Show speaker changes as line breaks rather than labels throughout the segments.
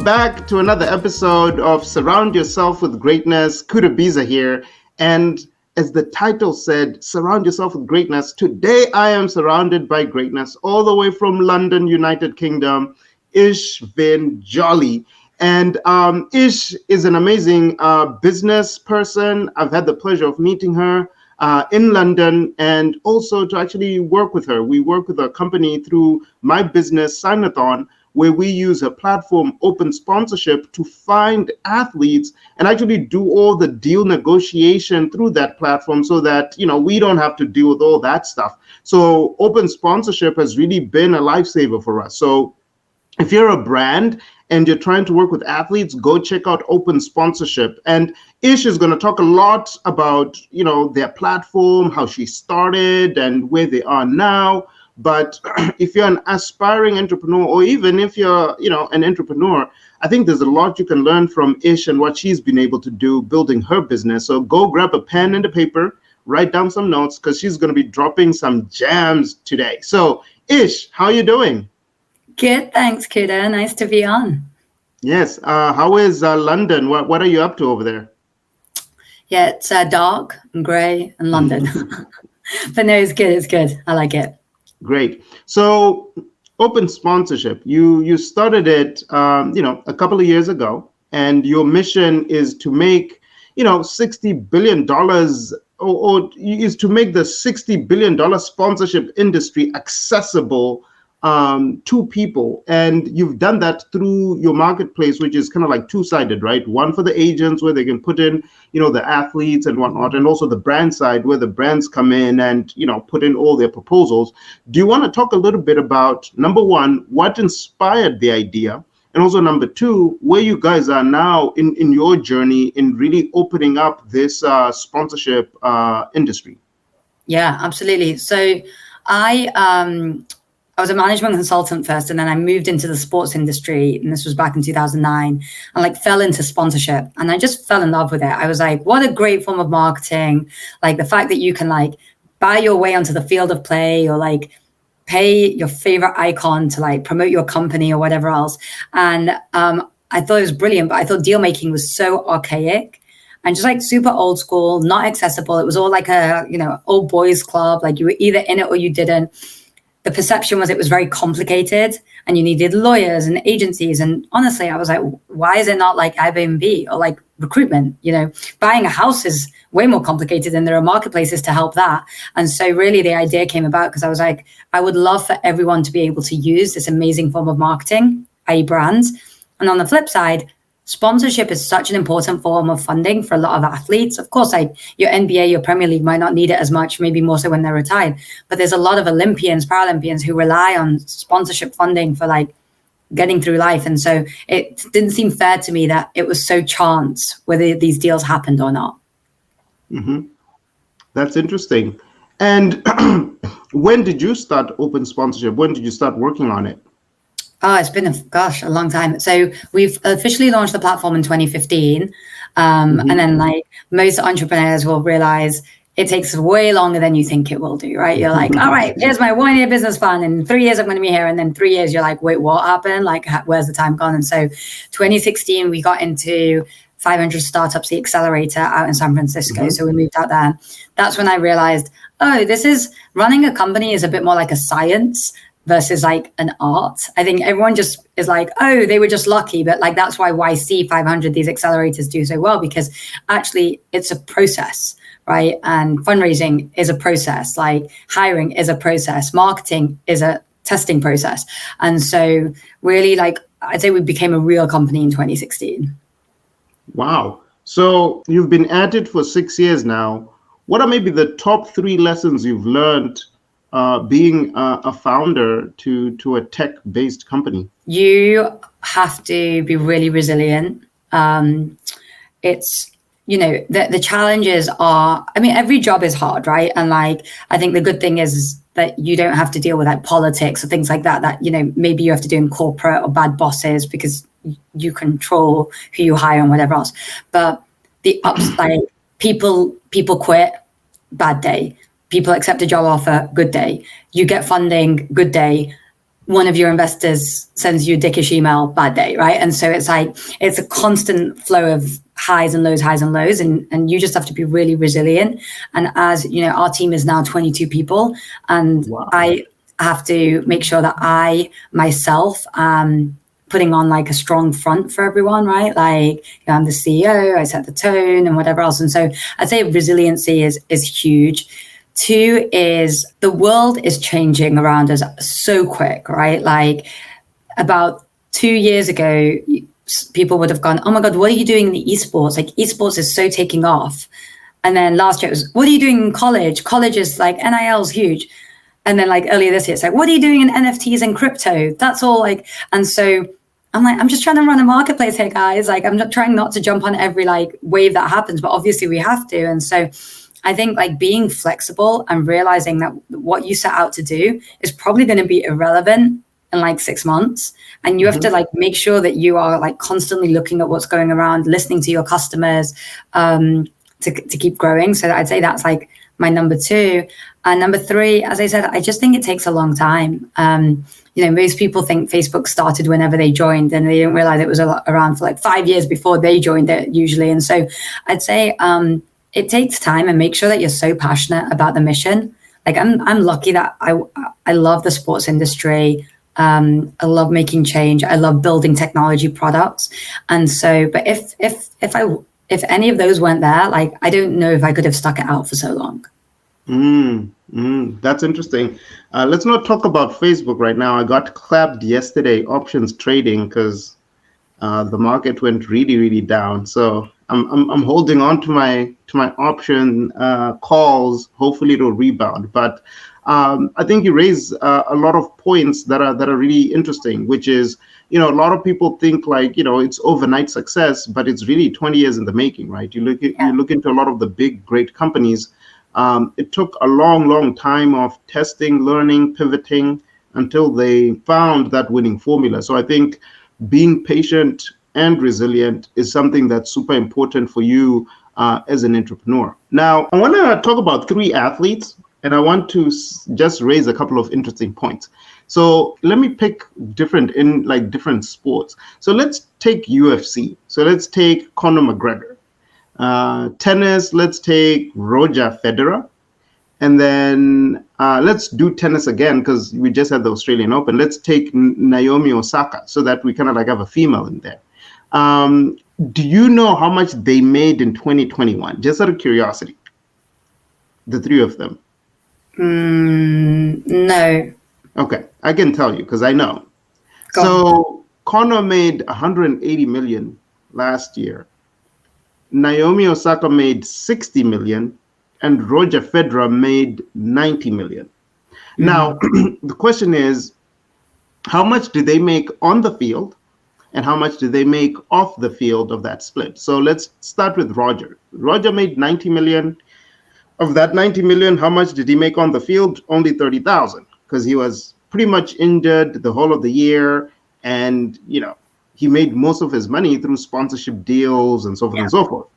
back to another episode of Surround Yourself with Greatness. Kuda Biza here. And as the title said, surround yourself with greatness. Today, I am surrounded by greatness all the way from London, United Kingdom, Ishveen Jolly. And Ish is an amazing business person. I've had the pleasure of meeting her in London and also to actually work with her. We work with a company through my business, Signathon, where we use a platform, Open Sponsorship, to find athletes and actually do all the deal negotiation through that platform so that, we don't have to deal with all that stuff. So Open Sponsorship has really been a lifesaver for us. So if you're a brand and you're trying to work with athletes, go check out Open Sponsorship. And Ish is going to talk a lot about, their platform, how she started and where they are now. But if you're an aspiring entrepreneur, or even if you're, an entrepreneur, I think there's a lot you can learn from Ish and what she's been able to do building her business. So go grab a pen and a paper, write down some notes, because she's going to be dropping some gems today. So Ish, how are you doing?
Good, thanks, Kuda. Nice to be on.
Yes. How is London? What are you up to over there?
Yeah, it's dark and grey and London. But no, it's good. It's good. I like it.
Great. So Open Sponsorship, you started it, a couple of years ago, and your mission is to make, $60 billion or is to make the $60 billion sponsorship industry accessible to people. And you've done that through your marketplace, which is kind of like two-sided, right? One for the agents where they can put in, the athletes and whatnot, and also the brand side where the brands come in and, put in all their proposals. Do you want to talk a little bit about, number one, what inspired the idea? And also number two, where you guys are now in your journey in really opening up this sponsorship industry?
Yeah, absolutely. So I was a management consultant first, and then I moved into the sports industry, and this was back in 2009, and fell into sponsorship, and I just fell in love with it. I was like, what a great form of marketing. Like the fact that you can buy your way onto the field of play or pay your favorite icon to promote your company or whatever else. And I thought it was brilliant, but I thought deal making was so archaic and just super old school, not accessible. It was all like a, old boys club. You were either in it or you didn't. The perception was it was very complicated and you needed lawyers and agencies. And honestly, I was like, why is it not like Airbnb or recruitment? Buying a house is way more complicated and there are marketplaces to help that. And so really the idea came about because I was like, I would love for everyone to be able to use this amazing form of marketing, i.e. brands. And on the flip side, sponsorship is such an important form of funding for a lot of athletes. Of course, your NBA, your Premier League might not need it as much, maybe more so when they're retired. But there's a lot of Olympians, Paralympians who rely on sponsorship funding for getting through life. And so it didn't seem fair to me that it was so chance whether these deals happened or not.
Mm-hmm. That's interesting. And when did you start Open Sponsorship? When did you start working on it?
Oh, it's been a long time. So we've officially launched the platform in 2015. And then most entrepreneurs will realize it takes way longer than you think it will do, right? You're like, all right, here's my 1 year business plan. In 3 years, I'm going to be here. And then 3 years, you're like, wait, what happened? Where's the time gone? And so 2016, we got into 500 Startups, the accelerator out in San Francisco. Mm-hmm. So we moved out there. That's when I realized, running a company is a bit more like a science versus an art. I think everyone just is they were just lucky, but that's why YC 500, these accelerators do so well, because actually it's a process, right? And fundraising is a process, hiring is a process, marketing is a testing process. And so really I'd say we became a real company in 2016.
Wow. So you've been at it for 6 years now. What are maybe the top 3 lessons you've learned being a founder to a tech-based company?
You have to be really resilient. It's, the challenges are, every job is hard, right? And I think the good thing is that you don't have to deal with politics or things like that, maybe you have to do in corporate or bad bosses because you control who you hire and whatever else. But the ups, people quit, bad day. People accept a job offer, good day. You get funding, good day. one of your investors sends you a dickish email, bad day, right? And so it's like, it's a constant flow of highs and lows, and you just have to be really resilient. And as you know, our team is now 22 people, and
Wow.
I have to make sure that I myself putting on like a strong front for everyone, right? Like, you know, I'm the CEO, I set the tone and whatever else. And so I'd say resiliency is huge. Two is the world is changing around us so quick, right? Like about 2 years ago, people would have gone, oh my God, what are you doing in the esports? Like esports is so taking off. And then last year it was, what are you doing in college? College is like, NIL is huge. And then like earlier this year, it's like, what are you doing in NFTs and crypto? That's all like, and so I'm like, I'm just trying to run a marketplace here, guys. Like I'm not trying not to jump on every like wave that happens, but obviously we have to. And so I think like being flexible and realizing that what you set out to do is probably going to be irrelevant in like 6 months. And you have to like make sure that you are like constantly looking at what's going around, listening to your customers to keep growing. So I'd say that's like my number two. And number three, as I said, I just think it takes a long time. You know, most people think Facebook started whenever they joined, and they didn't realize it was around for like 5 years before they joined it usually. And so I'd say it takes time, and make sure that you're so passionate about the mission. Like I'm lucky that I love the sports industry. I love making change. I love building technology products. And so, but if any of those weren't there, like I don't know if I could have stuck it out for so long.
That's interesting. Let's not talk about Facebook right now. I got clapped yesterday, options trading, because the market went really, really down. So I'm holding on to my option calls. Hopefully it'll rebound. But I think you raise a lot of points that are really interesting, which is, you know, a lot of people think like, you know, it's overnight success, but it's really 20 years in the making, right? You look into a lot of the big, great companies. It took a long time of testing, learning, pivoting until they found that winning formula. So I think being patient and resilient is something that's super important for you as an entrepreneur. Now, I want to talk about 3 athletes, and I want to just raise a couple of interesting points. So let me pick different sports. So let's take UFC. So let's take Conor McGregor. Tennis, let's take Roger Federer. And then let's do tennis again, because we just had the Australian Open. Let's take Naomi Osaka, so that we kind of like have a female in there. Do you know how much they made in 2021? Just out of curiosity, the 3 of them.
No.
Okay, I can tell you because I know. So Conor made 180 million last year. Naomi Osaka made 60 million, and Roger Federer made 90 million. Now, the question is, how much did they make on the field, and how much did they make off the field of that split? So let's start with Roger. Roger made 90 million. Of that 90 million, how much did he make on the field? Only 30,000, because he was pretty much injured the whole of the year, and you know, he made most of his money through sponsorship deals and so forth and so forth.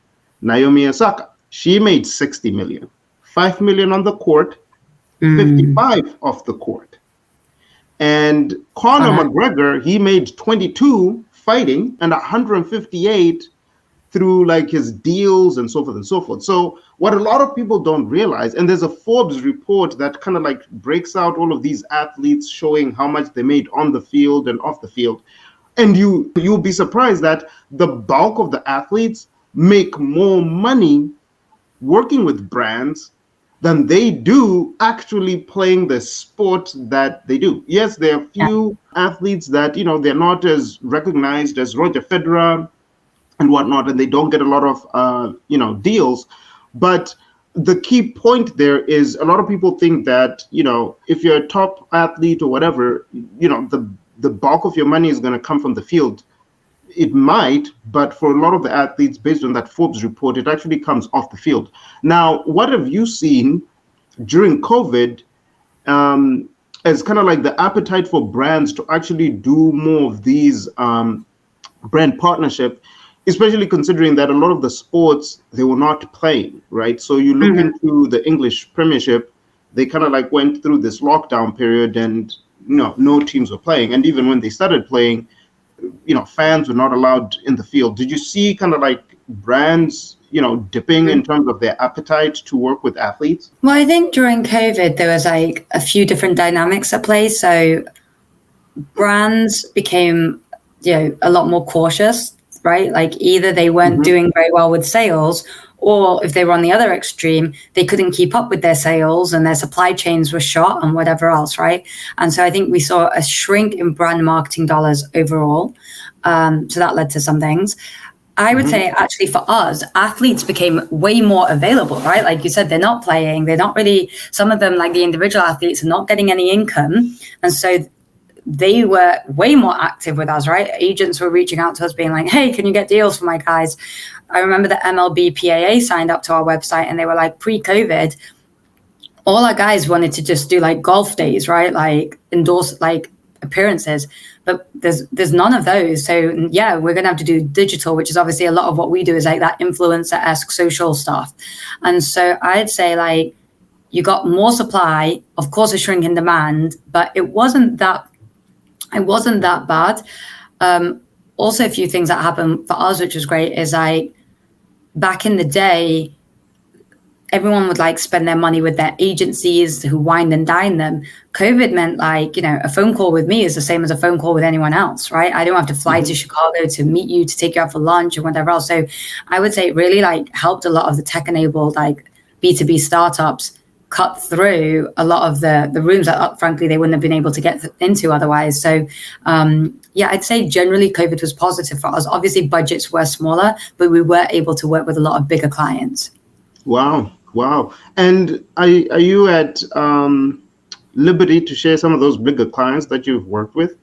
Naomi Osaka, she made 60 million, 5 million on the court, 55 off the court. And Conor McGregor, he made 22 fighting and 158 through like his deals and so forth and so forth. So what a lot of people don't realize, and there's a Forbes report that kind of like breaks out all of these athletes showing how much they made on the field and off the field. And you'll be surprised that the bulk of the athletes make more money working with brands than they do actually playing the sport that they do. Yes, there are few athletes that, you know, they're not as recognized as Roger Federer and whatnot, and they don't get a lot of, deals. But the key point there is a lot of people think that, you know, if you're a top athlete or whatever, you know, the bulk of your money is going to come from the field. It might, but for a lot of the athletes, based on that Forbes report, it actually comes off the field. Now, what have you seen during COVID as kind of like the appetite for brands to actually do more of these brand partnership, especially considering that a lot of the sports, they were not playing, right? So you look into the English Premiership, they kind of like went through this lockdown period, and no teams were playing. And even when they started playing, fans were not allowed in the field. Did you see kind of like brands, dipping in terms of their appetite to work with athletes?
Well, I think during COVID, there was like a few different dynamics at play. So brands became, a lot more cautious, right? Like either they weren't doing very well with sales, or if they were on the other extreme, they couldn't keep up with their sales and their supply chains were shot and whatever else, right? And so I think we saw a shrink in brand marketing dollars overall. So that led to some things. I would say actually for us, athletes became way more available, right? Like you said, they're not playing. They're not really, some of them, like the individual athletes, are not getting any income. And so they were way more active with us, right? Agents were reaching out to us being like, hey, can you get deals for my guys? I remember the MLB PAA signed up to our website and they were like, pre-COVID, all our guys wanted to just do like golf days, right? Like endorse, like appearances, but there's none of those. So yeah, we're going to have to do digital, which is obviously a lot of what we do is like that influencer-esque social stuff. And so I'd say like you got more supply, of course, a shrink in demand, but it wasn't that bad. Also, a few things that happened for us, which was great, is like back in the day, everyone would like spend their money with their agencies who wine and dine them. COVID meant like, a phone call with me is the same as a phone call with anyone else, right? I don't have to fly to Chicago to meet you, to take you out for lunch or whatever else. So I would say it really like helped a lot of the tech-enabled like B2B startups cut through a lot of the rooms that frankly they wouldn't have been able to get into otherwise. So yeah, I'd say generally COVID was positive for us. Obviously budgets were smaller, but we were able to work with a lot of bigger clients.
Wow. And are you at liberty to share some of those bigger clients that you've worked with?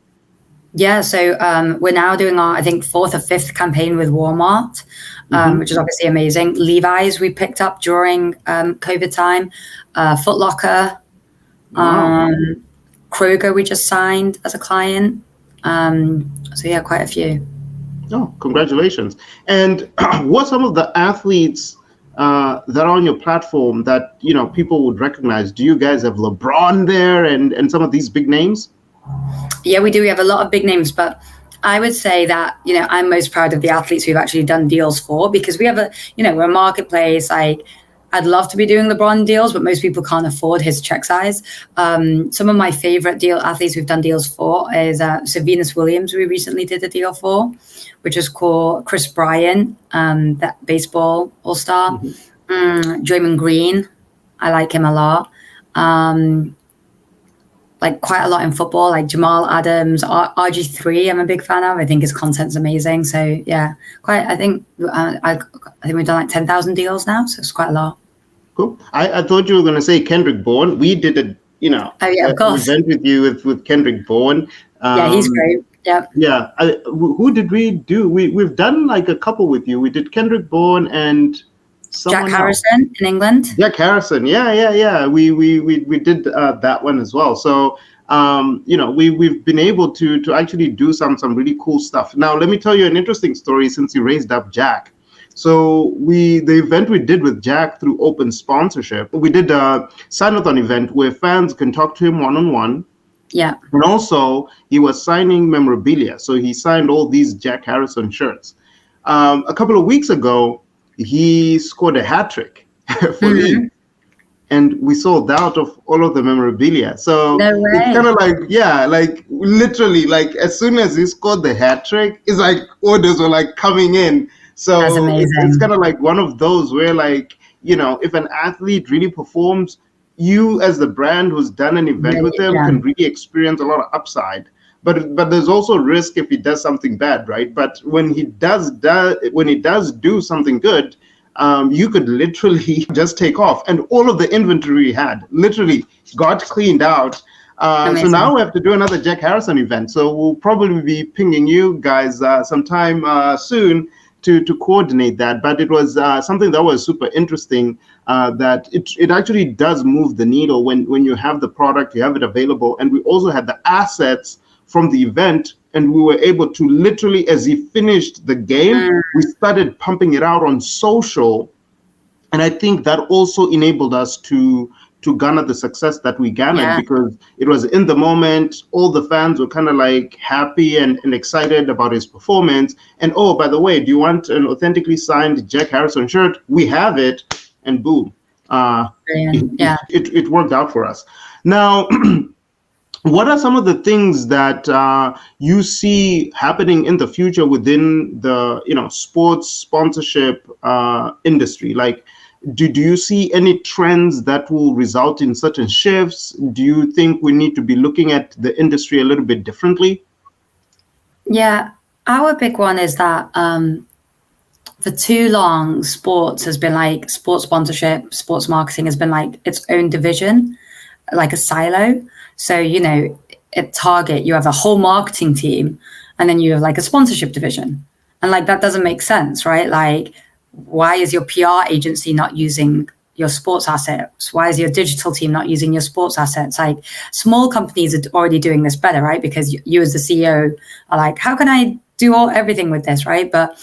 Yeah, so we're now doing our, I think, 4th or 5th campaign with Walmart, which is obviously amazing. Levi's we picked up during COVID time, Foot Locker, Kroger we just signed as a client. So yeah, quite a few.
Oh, congratulations. And what some of the athletes that are on your platform that, people would recognize? Do you guys have LeBron there and some of these big names?
Yeah, we do. We have a lot of big names, but I would say that, I'm most proud of the athletes we've actually done deals for, because we have we're a marketplace. Like I'd love to be doing LeBron deals, but most people can't afford his check size. Some of my favorite athletes we've done deals for is so Venus Williams, we recently did a deal for, which is called Chris Bryant, that baseball all-star. Draymond Green, I like him a lot. Like quite a lot in football, like Jamal Adams, RG3. I'm a big fan of. I think his content's amazing. So yeah, I think we've done like 10,000 deals now, so it's quite a lot.
Cool. I thought you were going to say Kendrick Bourne. We did an event with you with Kendrick Bourne.
Yeah, he's great. Yeah.
Yeah. Who did we do? We've done like a couple with you. We did Kendrick Bourne and
Jack Harrison in England.
Jack Harrison. Yeah. We did that one as well. So we've been able to actually do some really cool stuff. Now let me tell you an interesting story since you raised up Jack. So the event we did with Jack through open sponsorship, we did a sign-a-thon event where fans can talk to him one-on-one.
Yeah.
And also he was signing memorabilia. So he signed all these Jack Harrison shirts. A couple of weeks ago, he scored a hat trick for me. And we sold out of all of the memorabilia. So it's kind of like, like literally, like as soon as he scored the hat trick, it's like orders were like coming in. So it's kind of like one of those where like, if an athlete really performs, you as the brand who's done an event with them can really experience a lot of upside. But there's also risk if he does something bad, right? But when he does do something good, you could literally just take off. And all of the inventory we had literally got cleaned out. So now we have to do another Jack Harrison event. So we'll probably be pinging you guys sometime soon to coordinate that. But it was something that was super interesting, that it actually does move the needle when you have the product, you have it available. And we also had the assets from the event, and we were able to literally, as he finished the game, we started pumping it out on social. And I think that also enabled us to to garner the success that we garnered,
Yeah.
because it was in the moment. All the fans were kind of like happy and excited about his performance. And oh, by the way, do you want an authentically signed Jack Harrison shirt? We have it. And boom,
Brilliant. Yeah.
it worked out for us. Now, what are some of the things that you see happening in the future within the sports sponsorship industry? Like, do you see any trends that will result in certain shifts? Do you think we need to be looking at the industry a little bit differently?
Yeah. Our big one is that for too long, sports sponsorship, sports marketing has been like its own division, like a silo. So, at Target, you have a whole marketing team, and then you have like a sponsorship division. And like, that doesn't make sense, right? Like, why is your PR agency not using your sports assets? Why is your digital team not using your sports assets? Like, small companies are already doing this better, right? Because you as the CEO are like, how can I do everything with this, right? But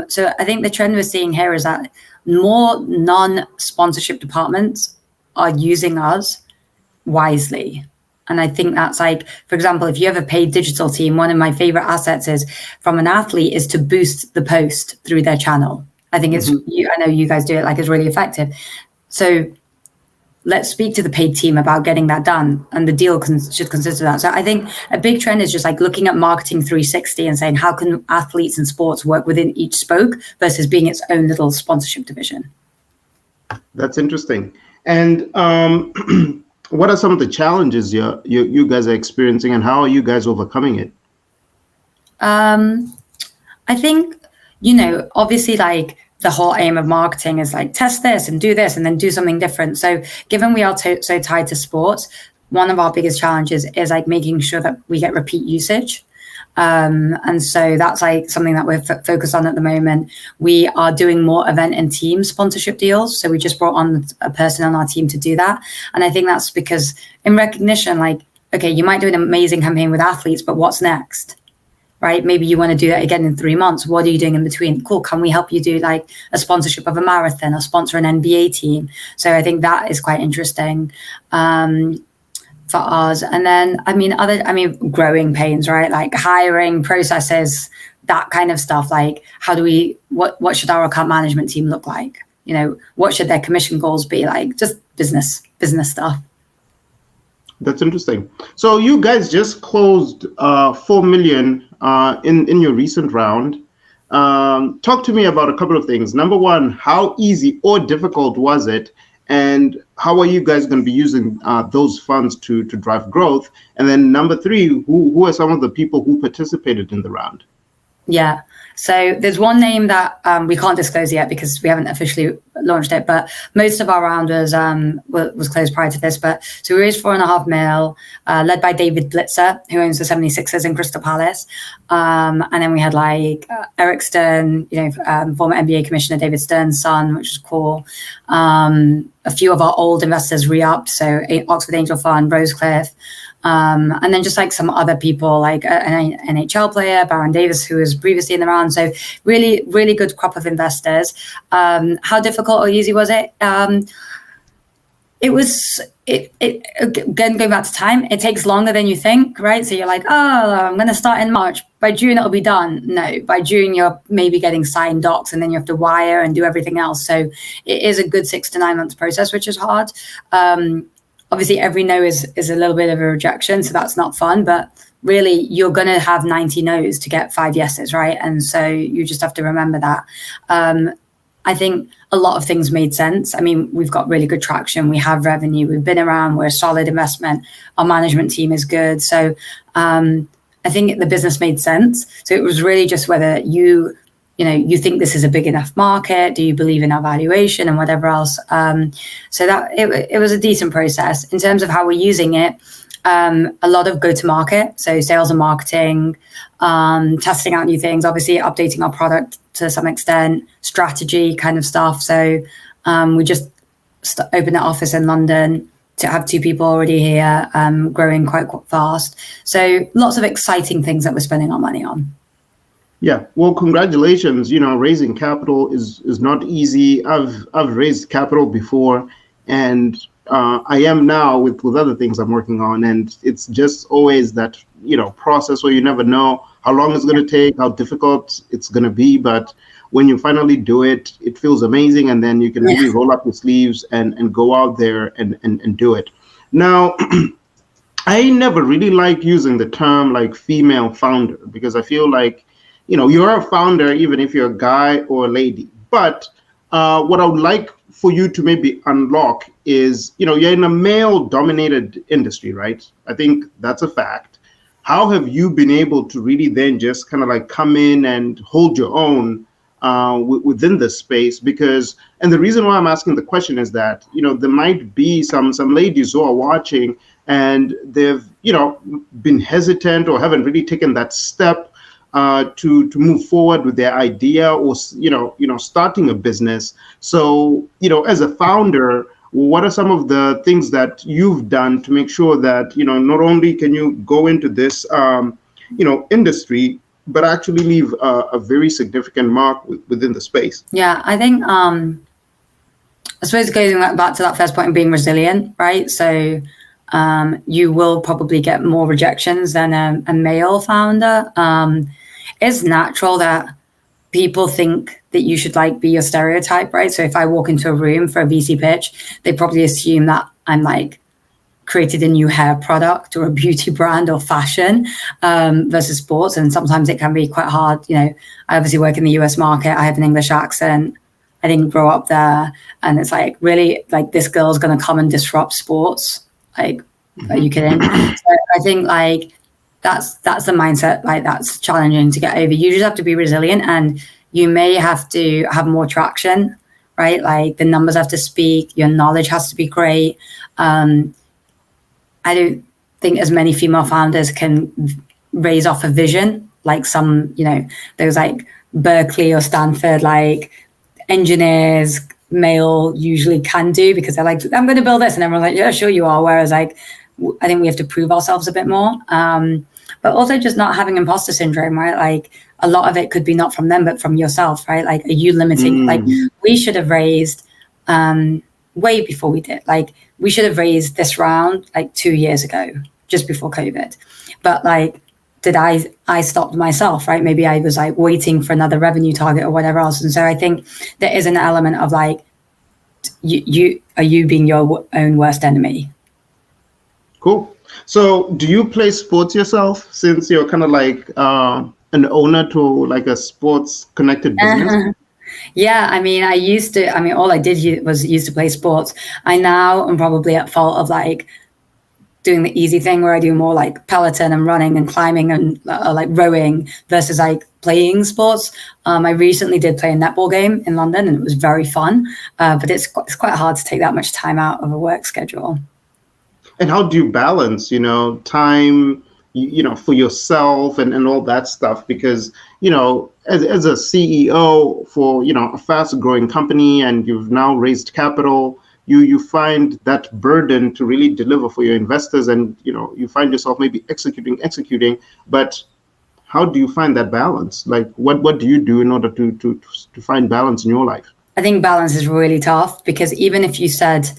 so I think the trend we're seeing here is that more non-sponsorship departments are using us wisely. And I think that's like, for example, if you have a paid digital team, one of my favorite assets is from an athlete is to boost the post through their channel. I think I know you guys do it, like, it's really effective. So let's speak to the paid team about getting that done, and the deal should consist of that. So I think a big trend is just like looking at marketing 360 and saying, how can athletes and sports work within each spoke versus being its own little sponsorship division?
That's interesting. And what are some of the challenges you guys are experiencing, and how are you guys overcoming it?
I think, obviously, like, the whole aim of marketing is like test this and do this and then do something different. So given we are so tied to sports, one of our biggest challenges is like making sure that we get repeat usage. And so that's like something that we're focused on at the moment. We are doing more event and team sponsorship deals. So we just brought on a person on our team to do that. And I think that's because in recognition, like, okay, you might do an amazing campaign with athletes, but what's next? Right? Maybe you want to do that again in 3 months. What are you doing in between? Cool. Can we help you do like a sponsorship of a marathon or sponsor an NBA team? So I think that is quite interesting for us. And then, growing pains, right? Like hiring processes, that kind of stuff. Like, what should our account management team look like? What should their commission goals be? Like, just business stuff.
That's interesting. So you guys just closed 4 million in your recent round. Talk to me about a couple of things. Number one, how easy or difficult was it? And how are you guys going to be using those funds to drive growth? And then number three, who are some of the people who participated in the round?
Yeah. So there's one name that we can't disclose yet because we haven't officially launched it, but most of our round was closed prior to this. But so we raised 4.5 mil, led by David Blitzer, who owns the 76ers in Crystal Palace. And then we had like Eric Stern, former NBA commissioner David Stern's son, which was cool. A few of our old investors re-upped, so Oxford Angel Fund, Rosecliff. And then just like some other people, like an NHL player, Baron Davis, who was previously in the round. So really, really good crop of investors. How difficult or easy was it? It was, again, going back to time, it takes longer than you think, right? So you're like, oh, I'm going to start in March. By June, it'll be done. No, by June, you're maybe getting signed docs and then you have to wire and do everything else. So it is a good 6 to 9 months process, which is hard. Obviously, every no is a little bit of a rejection, so that's not fun. But really, you're going to have 90 no's to get 5 yeses, right? And so you just have to remember that. I think a lot of things made sense. I mean, we've got really good traction. We have revenue. We've been around. We're a solid investment. Our management team is good. So I think the business made sense. So it was really just whether you think this is a big enough market, do you believe in our valuation and whatever else. So that it was a decent process. In terms of how we're using it, a lot of go-to-market, so sales and marketing, testing out new things, obviously updating our product to some extent, strategy kind of stuff. So we just opened an office in London to have 2 people already here, growing quite fast. So lots of exciting things that we're spending our money on.
Yeah, well, congratulations. Raising capital is not easy. I've raised capital before, and I am now with other things I'm working on, and it's just always that process where you never know how long it's going to take, how difficult it's going to be, but when you finally do it, it feels amazing, and then you can really
Yeah.
roll up your sleeves and go out there and do it. Now, I never really like using the term like female founder because I feel like, you're a founder even if you're a guy or a lady. But what I would like for you to maybe unlock is, you're in a male dominated industry, right? I think that's a fact. How have you been able to really then just kind of like come in and hold your own within this space? Because, and the reason why I'm asking the question is that, there might be some ladies who are watching and they've, been hesitant or haven't really taken that step to move forward with their idea or, starting a business. So, as a founder, what are some of the things that you've done to make sure that, not only can you go into this, industry, but actually leave a very significant mark within the space?
Yeah, I think I suppose going back to that first point of being resilient, right? So you will probably get more rejections than a male founder. It's natural that people think that you should like be your stereotype, right? So if I walk into a room for a VC pitch, they probably assume that I'm like created a new hair product or a beauty brand or fashion versus sports. And sometimes it can be quite hard. I obviously work in the US market. I have an English accent. I didn't grow up there. And it's like, really, like, this girl's going to come and disrupt sports. Like, are you kidding? So I think like that's the mindset, like that's challenging to get over. You just have to be resilient, and you may have to have more traction, right? Like the numbers have to speak, your knowledge has to be great. I don't think as many female founders can raise off a vision like some, those like Berkeley or Stanford, like engineers, male usually can do, because they're like, I'm going to build this. And everyone's like, yeah, sure you are. Whereas like, I think we have to prove ourselves a bit more. But also just not having imposter syndrome, right? Like a lot of it could be not from them, but from yourself, right? Like, are you limiting? Like we should have raised way before we did. Like we should have raised this round like 2 years ago, just before COVID. But like, did I stopped myself, right? Maybe I was like waiting for another revenue target or whatever else. And so I think there is an element of like, you being your own worst enemy.
Cool. So do you play sports yourself, since you're kind of like an owner to like a sports connected business?
Yeah, I mean, all I did was used to play sports. I now am probably at fault of like doing the easy thing where I do more like Peloton and running and climbing and like rowing versus like playing sports. I recently did play a netball game in London and it was very fun, but it's quite hard to take that much time out of a work schedule.
And how do you balance, time, for yourself and all that stuff? Because, as a CEO for, a fast growing company, and you've now raised capital, you find that burden to really deliver for your investors, and, you find yourself maybe executing, but how do you find that balance? Like, what do you do in order to find balance in your life?
I think balance is really tough, because even if you said,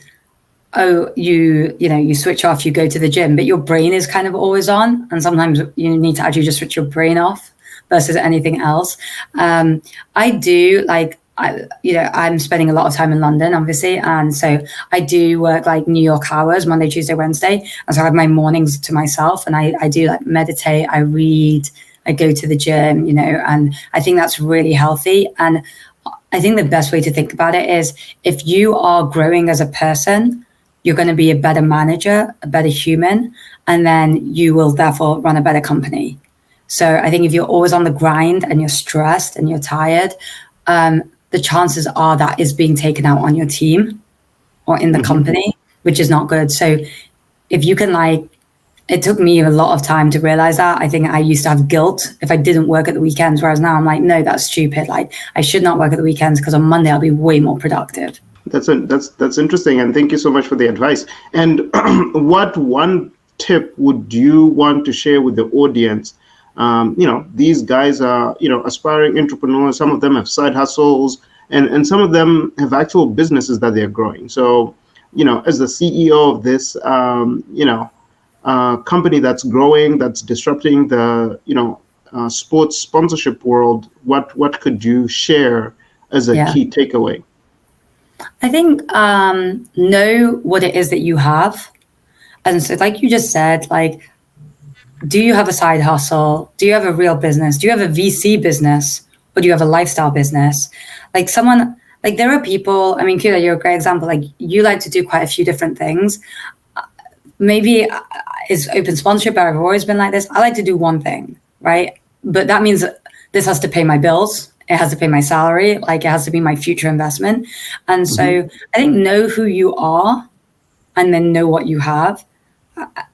oh, you switch off, you go to the gym, but your brain is kind of always on. And sometimes you need to actually just switch your brain off versus anything else. I do like, I'm spending a lot of time in London, obviously. And so I do work like New York hours, Monday, Tuesday, Wednesday. And so I have my mornings to myself, and I do like meditate, I read, I go to the gym, and I think that's really healthy. And I think the best way to think about it is, if you are growing as a person, you're going to be a better manager, a better human, and then you will therefore run a better company. So I think if you're always on the grind and you're stressed and you're tired, the chances are that is being taken out on your team or in the company, which is not good. So if you can it took me a lot of time to realize that. I think I used to have guilt if I didn't work at the weekends, whereas now I'm like, no, that's stupid. Like I should not work at the weekends, because on Monday I'll be way more productive.
That's interesting, and thank you so much for the advice. And what one tip would you want to share with the audience? These guys are aspiring entrepreneurs. Some of them have side hustles, and some of them have actual businesses that they're growing. So as the CEO of this, company that's growing, that's disrupting the, sports sponsorship world, what could you share as a
Yeah.
key takeaway?
I think know what it is that you have. And so, like you just said, like, do you have a side hustle? Do you have a real business? Do you have a VC business? Or do you have a lifestyle business? Like there are people, I mean, Kuda, you're a great example. Like, you like to do quite a few different things. Maybe it's open sponsorship, but I've always been like this. I like to do one thing, right? But that means that this has to pay my bills. It has to pay my salary. Like, it has to be my future investment. And so I think know who you are and then know what you have.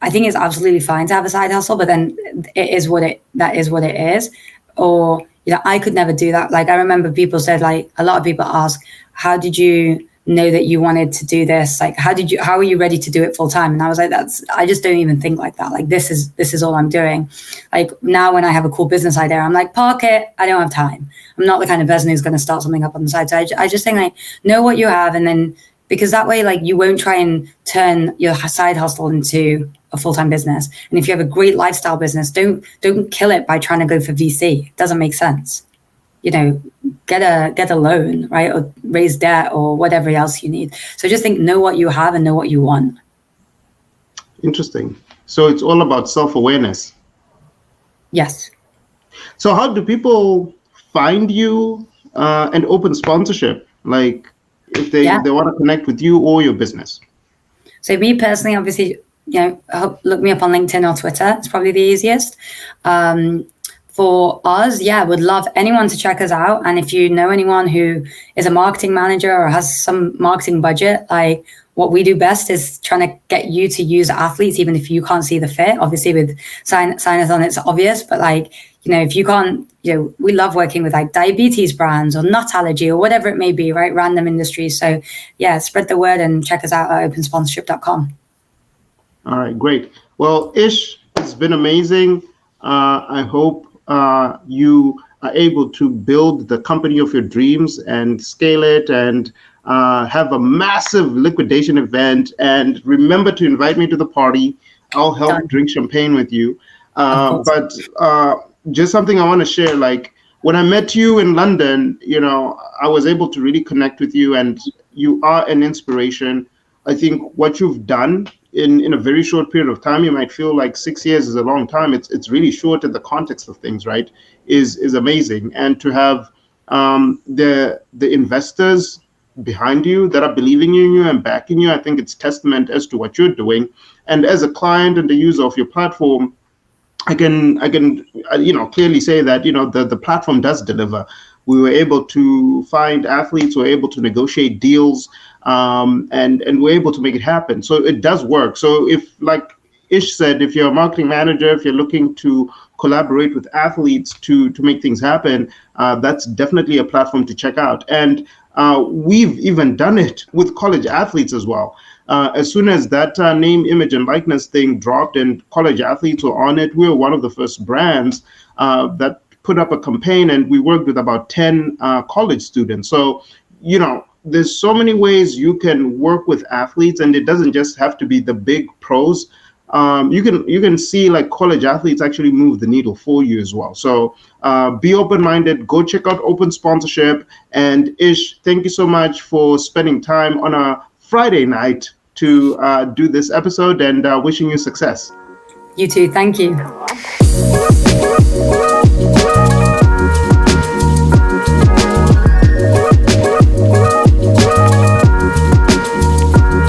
I think it's absolutely fine to have a side hustle, but then that is what it is. Or, I could never do that. Like, I remember people said, like, a lot of people ask, how did you know that you wanted to do this? Like, how are you ready to do it full time? And I was like, I just don't even think like that. Like, this is all I'm doing. Like, now when I have a cool business idea, I'm like, park it. I don't have time. I'm not the kind of person who's going to start something up on the side. So I just think, like, know what you have, and then, because that way, like, you won't try and turn your side hustle into a full-time business. And if you have a great lifestyle business, don't kill it by trying to go for VC. It doesn't make sense. Get a loan, right? Or raise debt or whatever else you need. So just know what you have and know what you want.
Interesting. So it's all about self-awareness.
Yes.
So how do people find you and open sponsorship? Like, if they want to connect with you or your business?
So me personally, obviously, look me up on LinkedIn or Twitter. It's probably the easiest. For us, would love anyone to check us out. And if you know anyone who is a marketing manager or has some marketing budget, like, what we do best is trying to get you to use athletes, even if you can't see the fit. Obviously, with Signathon, it's obvious, but, like, if you can't, we love working with, like, diabetes brands or nut allergy or whatever it may be, right? Random industries. So spread the word and check us out at opensponsorship.com.
All right, great. Well, Ish, it's been amazing. I hope you are able to build the company of your dreams and scale it and have a massive liquidation event. And remember to invite me to the party. I'll help drink champagne with you. But just something I want to share, like, when I met you in London, I was able to really connect with you, and you are an inspiration. I think what you've done in a very short period of time, you might feel like 6 years is a long time. It's really short in the context of things, right? Is amazing. And to have the investors behind you that are believing in you and backing you, I think it's testament as to what you're doing. And as a client and the user of your platform, I can clearly say that the platform does deliver. We were able to find athletes, we were able to negotiate deals, and we're able to make it happen. So it does work. So if, like Ish said, if you're a marketing manager, if you're looking to collaborate with athletes to make things happen, that's definitely a platform to check out. And we've even done it with college athletes as well. As soon as that name, image, and likeness thing dropped and college athletes were on it, we were one of the first brands that put up a campaign, and we worked with about 10 college students. So, there's so many ways you can work with athletes, and it doesn't just have to be the big pros. You can see, like, college athletes actually move the needle for you as well. So be open-minded. Go check out Open Sponsorship. And Ish, thank you so much for spending time on a Friday night to do this episode, and wishing you success.
You too. Thank you.